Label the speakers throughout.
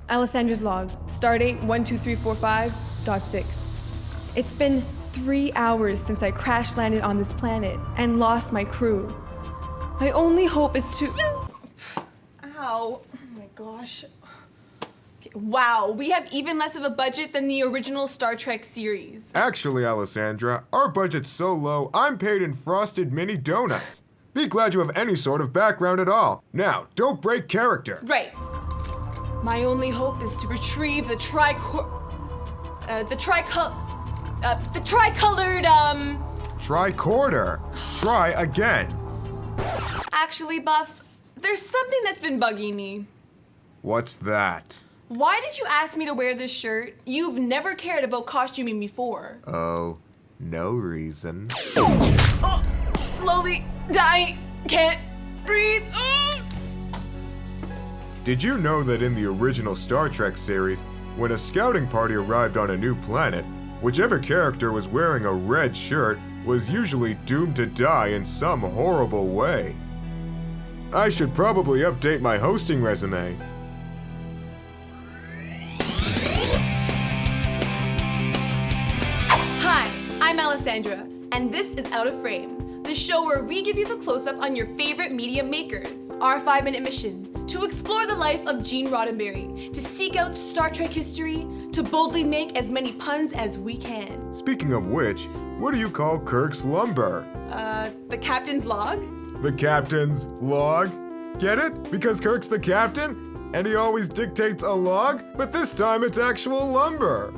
Speaker 1: Alessandra's log, Stardate 12345.6. It's been 3 hours since I crash landed on this planet and lost my crew. My only hope is to...
Speaker 2: Ow. Oh my gosh. Wow, we have even less of a budget than the original Star Trek series.
Speaker 3: Actually, Alessandra, our budget's so low, I'm paid in frosted mini donuts. Be glad you have any sort of background at all. Now, don't break character.
Speaker 2: Right. My only hope is to retrieve the tricolored,
Speaker 3: Tricorder. Try again.
Speaker 2: Actually, Buff, there's something that's been bugging me.
Speaker 3: What's that?
Speaker 2: Why did you ask me to wear this shirt? You've never cared about costuming before.
Speaker 3: Oh, no reason.
Speaker 2: Oh, slowly dying, can't breathe. Oh.
Speaker 3: Did you know that in the original Star Trek series, when a scouting party arrived on a new planet, whichever character was wearing a red shirt was usually doomed to die in some horrible way? I should probably update my hosting resume.
Speaker 2: Hi, I'm Alessandra, and this is Out of Frame, the show where we give you the close-up on your favorite media makers. Our 5-minute mission, to explore the life of Gene Roddenberry, to seek out Star Trek history, to boldly make as many puns as we can.
Speaker 3: Speaking of which, what do you call Kirk's lumber?
Speaker 2: The captain's log?
Speaker 3: The captain's log? Get it? Because Kirk's the captain, and he always dictates a log, but this time it's actual lumber.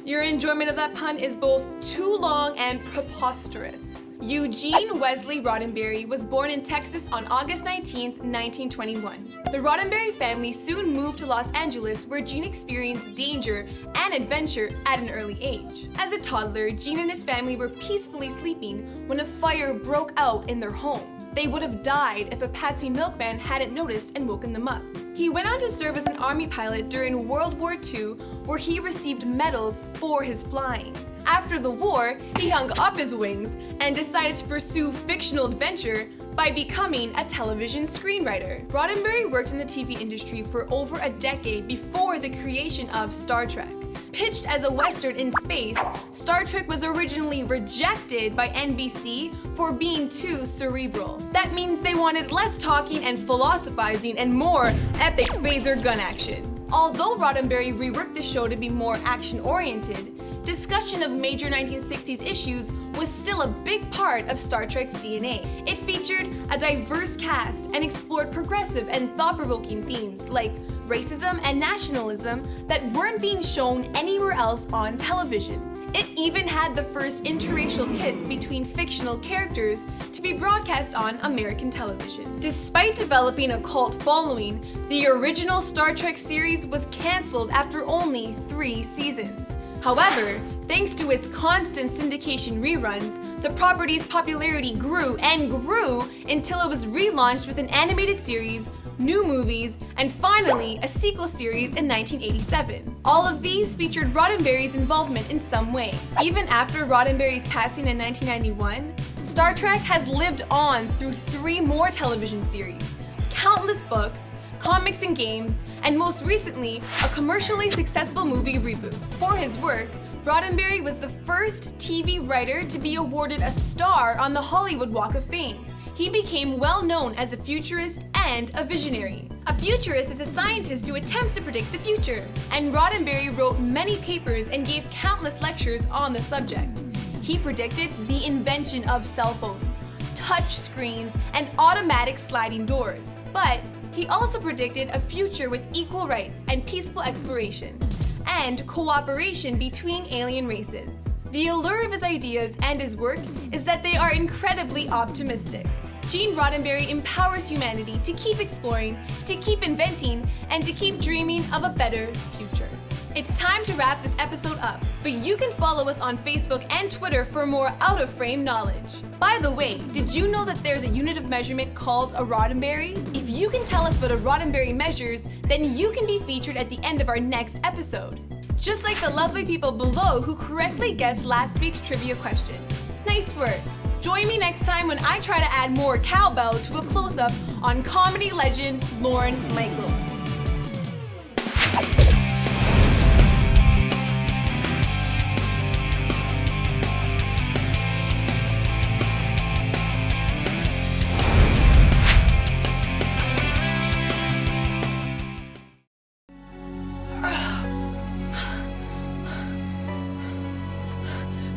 Speaker 2: Your enjoyment of that pun is both too long and preposterous. Eugene Wesley Roddenberry was born in Texas on August 19, 1921. The Roddenberry family soon moved to Los Angeles, where Gene experienced danger and adventure at an early age. As a toddler, Gene and his family were peacefully sleeping when a fire broke out in their home. They would have died if a passing milkman hadn't noticed and woken them up. He went on to serve as an army pilot during World War II, where he received medals for his flying. After the war, he hung up his wings and decided to pursue fictional adventure by becoming a television screenwriter. Roddenberry worked in the TV industry for over a decade before the creation of Star Trek. Pitched as a Western in space, Star Trek was originally rejected by NBC for being too cerebral. That means they wanted less talking and philosophizing and more epic phaser gun action. Although Roddenberry reworked the show to be more action-oriented, discussion of major 1960s issues was still a big part of Star Trek's DNA. It featured a diverse cast and explored progressive and thought-provoking themes like racism and nationalism that weren't being shown anywhere else on television. It even had the first interracial kiss between fictional characters to be broadcast on American television. Despite developing a cult following, the original Star Trek series was canceled after only 3 seasons. However, thanks to its constant syndication reruns, the property's popularity grew and grew until it was relaunched with an animated series, new movies, and finally a sequel series in 1987. All of these featured Roddenberry's involvement in some way. Even after Roddenberry's passing in 1991, Star Trek has lived on through 3 more television series, countless books, comics and games, and most recently, a commercially successful movie reboot. For his work, Roddenberry was the first TV writer to be awarded a star on the Hollywood Walk of Fame. He became well known as a futurist and a visionary. A futurist is a scientist who attempts to predict the future, and Roddenberry wrote many papers and gave countless lectures on the subject. He predicted the invention of cell phones, touch screens, and automatic sliding doors. But he also predicted a future with equal rights and peaceful exploration, and cooperation between alien races. The allure of his ideas and his work is that they are incredibly optimistic. Gene Roddenberry empowers humanity to keep exploring, to keep inventing, and to keep dreaming of a better future. It's time to wrap this episode up, but you can follow us on Facebook and Twitter for more out-of-frame knowledge. By the way, did you know that there's a unit of measurement called a Roddenberry? If you can tell us what a Roddenberry measures, then you can be featured at the end of our next episode. Just like the lovely people below who correctly guessed last week's trivia question. Nice work! Join me next time when I try to add more cowbell to a close-up on comedy legend Lorne Michaels.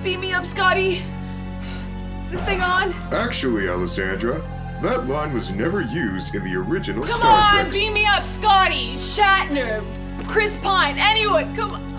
Speaker 2: Beat me up, Scotty. Is this thing on?
Speaker 3: Actually, Alessandra, that line was never used in the original
Speaker 2: Come
Speaker 3: Star
Speaker 2: on,
Speaker 3: Trek.
Speaker 2: beat me up, Scotty, Shatner, Chris Pine, anyone, come on.